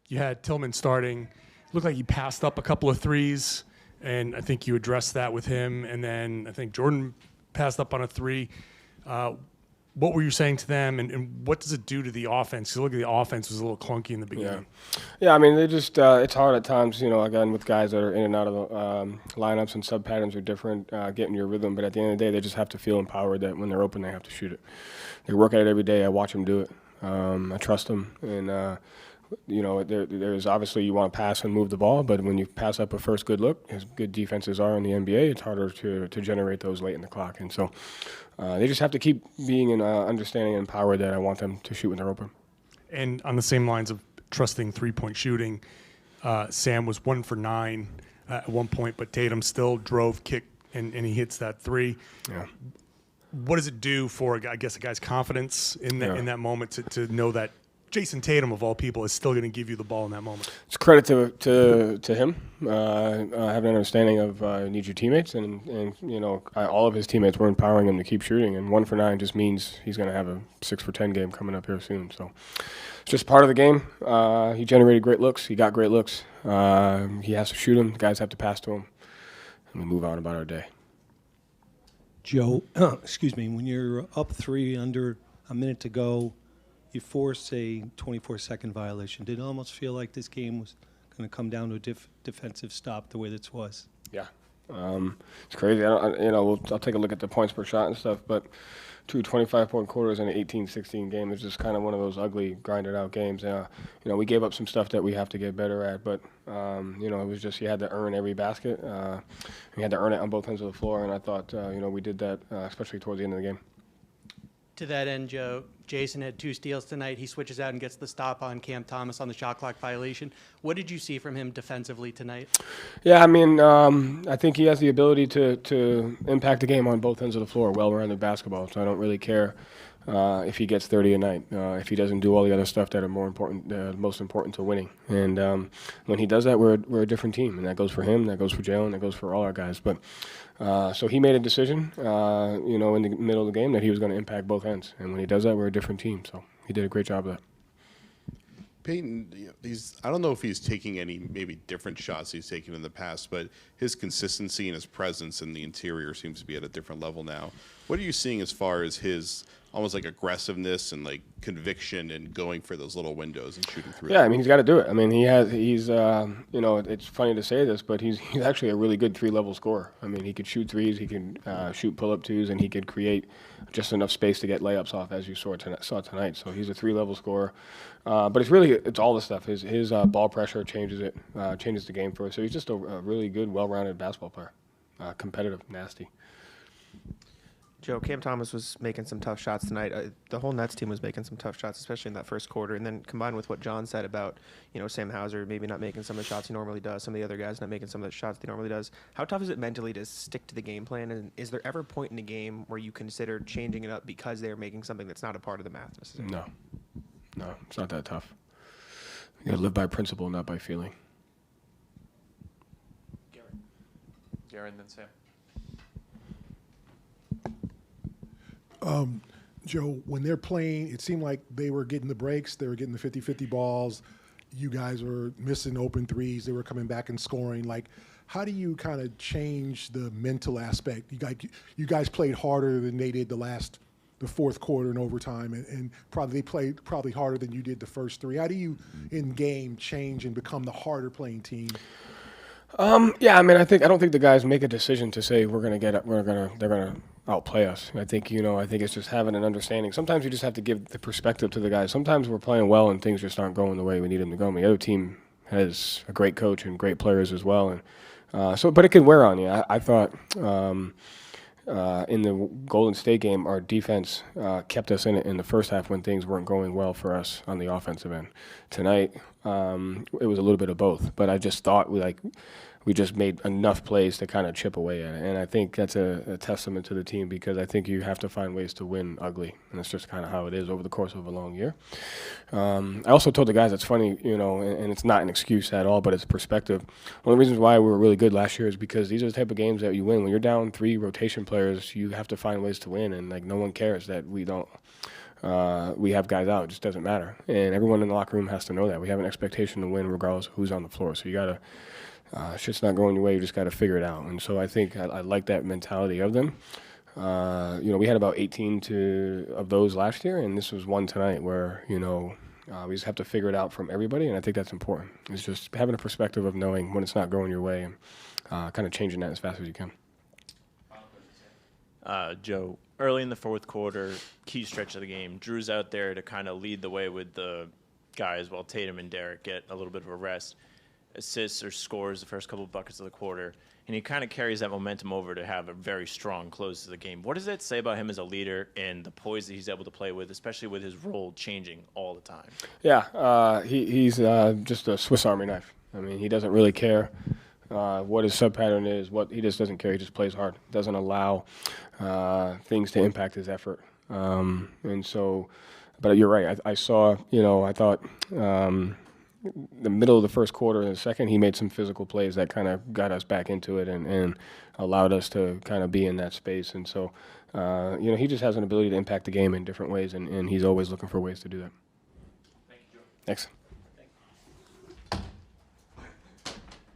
You had Tillman starting. Looked like he passed up a couple of threes, and I think you addressed that with him. And then I think Jordan passed up on a three. What were you saying to them, and what does it do to the offense? Because look at the offense was a little clunky in the beginning. Yeah. I mean, they just it's hard at times, again, with guys that are in and out of the lineups and sub patterns are different, getting your rhythm. But at the end of the day, they just have to feel empowered that when they're open, they have to shoot it. They work at it every day. I watch them do it. I trust them, and there's obviously you want to pass and move the ball, but when you pass up a first good look, as good defenses are in the NBA, it's harder to generate those late in the clock. And so they just have to keep being in understanding and empowered that I want them to shoot when they're open. And on the same lines of trusting three-point shooting, Sam was 1 for 9 at one point, but Tatum still drove, kicked, and he hits that three. Yeah. What does it do for, I guess, a guy's confidence in that moment to know that Jason Tatum, of all people, is still going to give you the ball in that moment? It's credit to him. Having an understanding of need your teammates, and all of his teammates were empowering him to keep shooting. And 1 for 9 just means he's going to have a 6 for 10 game coming up here soon. So it's just part of the game. He generated great looks. He got great looks. He has to shoot them. The guys have to pass to him, and we move on about our day. Joe, when you're up 3 under a minute to go, you force a 24-second violation. Did it almost feel like this game was going to come down to a defensive stop the way this was? Yeah, it's crazy. I'll take a look at the points per shot and stuff, but 2 25-point quarters in an 18-16 game is just kind of one of those ugly, grinded-out games. We gave up some stuff that we have to get better at, but it was just you had to earn every basket. You had to earn it on both ends of the floor, and I thought we did that, especially towards the end of the game. To that end, Joe, Jason had 2 steals tonight. He switches out and gets the stop on Cam Thomas on the shot clock violation. What did you see from him defensively tonight? Yeah, I mean, I think he has the ability to impact the game on both ends of the floor, well-rounded basketball. So I don't really care if he gets 30 a night, if he doesn't do all the other stuff that are more important, most important to winning. And when he does that, we're a different team, and that goes for him, that goes for Jaylen, that goes for all our guys. But so he made a decision, in the middle of the game that he was going to impact both ends. And when he does that, we're a different team. So he did a great job of that. Peyton, I don't know if he's taking any maybe different shots he's taken in the past, but his consistency and his presence in the interior seems to be at a different level now. What are you seeing as far as his almost like aggressiveness and like conviction and going for those little windows and shooting through? Yeah, I mean, he's got to do it. I mean, he's it's funny to say this, but he's actually a really good 3-level scorer. I mean, he could shoot threes, he can shoot pull-up twos, and he could create just enough space to get layups off, as you saw tonight. So he's a 3-level scorer. But it's all the stuff. His ball pressure changes the game for us. So he's just a really good, well-rounded basketball player, competitive, nasty. Joe, Cam Thomas was making some tough shots tonight. The whole Nets team was making some tough shots, especially in that first quarter. And then combined with what John said about, Sam Hauser maybe not making some of the shots he normally does, some of the other guys not making some of the shots he normally does. How tough is it mentally to stick to the game plan? And is there ever a point in the game where you consider changing it up because they're making something that's not a part of the math necessarily? No, it's not that tough. You got to live by principle, not by feeling. Garen, then Sam. Joe, when they're playing, it seemed like they were getting the breaks. They were getting the 50-50 balls. You guys were missing open threes. They were coming back and scoring. Like, how do you kind of change the mental aspect? You guys played harder than they did the fourth quarter and overtime, and they played harder than you did the first 3. How do you, in game, change and become the harder playing team? Yeah, I mean, I don't think the guys make a decision to say they're gonna outplay us. I think it's just having an understanding. Sometimes you just have to give the perspective to the guys. Sometimes we're playing well and things just aren't going the way we need them to go. I mean, the other team has a great coach and great players as well, and but it can wear on you. I thought in the Golden State game, our defense kept us in it in the first half when things weren't going well for us on the offensive end. Tonight, it was a little bit of both, but I just thought we just made enough plays to kind of chip away at it. And I think that's a testament to the team, because I think you have to find ways to win ugly. And that's just kind of how it is over the course of a long year. I also told the guys, it's funny, and it's not an excuse at all, but it's perspective. One of the reasons why we were really good last year is because these are the type of games that you win. When you're down 3 rotation players, you have to find ways to win. And, no one cares that we don't we have guys out. It just doesn't matter. And everyone in the locker room has to know that. We have an expectation to win regardless of who's on the floor. So you got to, shit's not going your way, you just got to figure it out. And so I think I like that mentality of them. We had about 18 of those last year, and this was one tonight where, we just have to figure it out from everybody, and I think that's important. It's just having a perspective of knowing when it's not going your way and kind of changing that as fast as you can. Joe, early in the fourth quarter, key stretch of the game, Drew's out there to kind of lead the way with the guys while Tatum and Derek get a little bit of a rest, assists or scores the first couple of buckets of the quarter, and he kind of carries that momentum over to have a very strong close to the game. What does that say about him as a leader and the poise that he's able to play with, especially with his role changing all the time? Yeah, he's just a Swiss Army knife. I mean, he doesn't really care what his sub pattern is. He just doesn't care. He just plays hard. Doesn't allow things to impact his effort. And so, but you're right. I saw. I thought the middle of the first quarter and the second, he made some physical plays that kind of got us back into it and allowed us to kind of be in that space. And so, he just has an ability to impact the game in different ways, and he's always looking for ways to do that. Thank you, Joe. Thanks.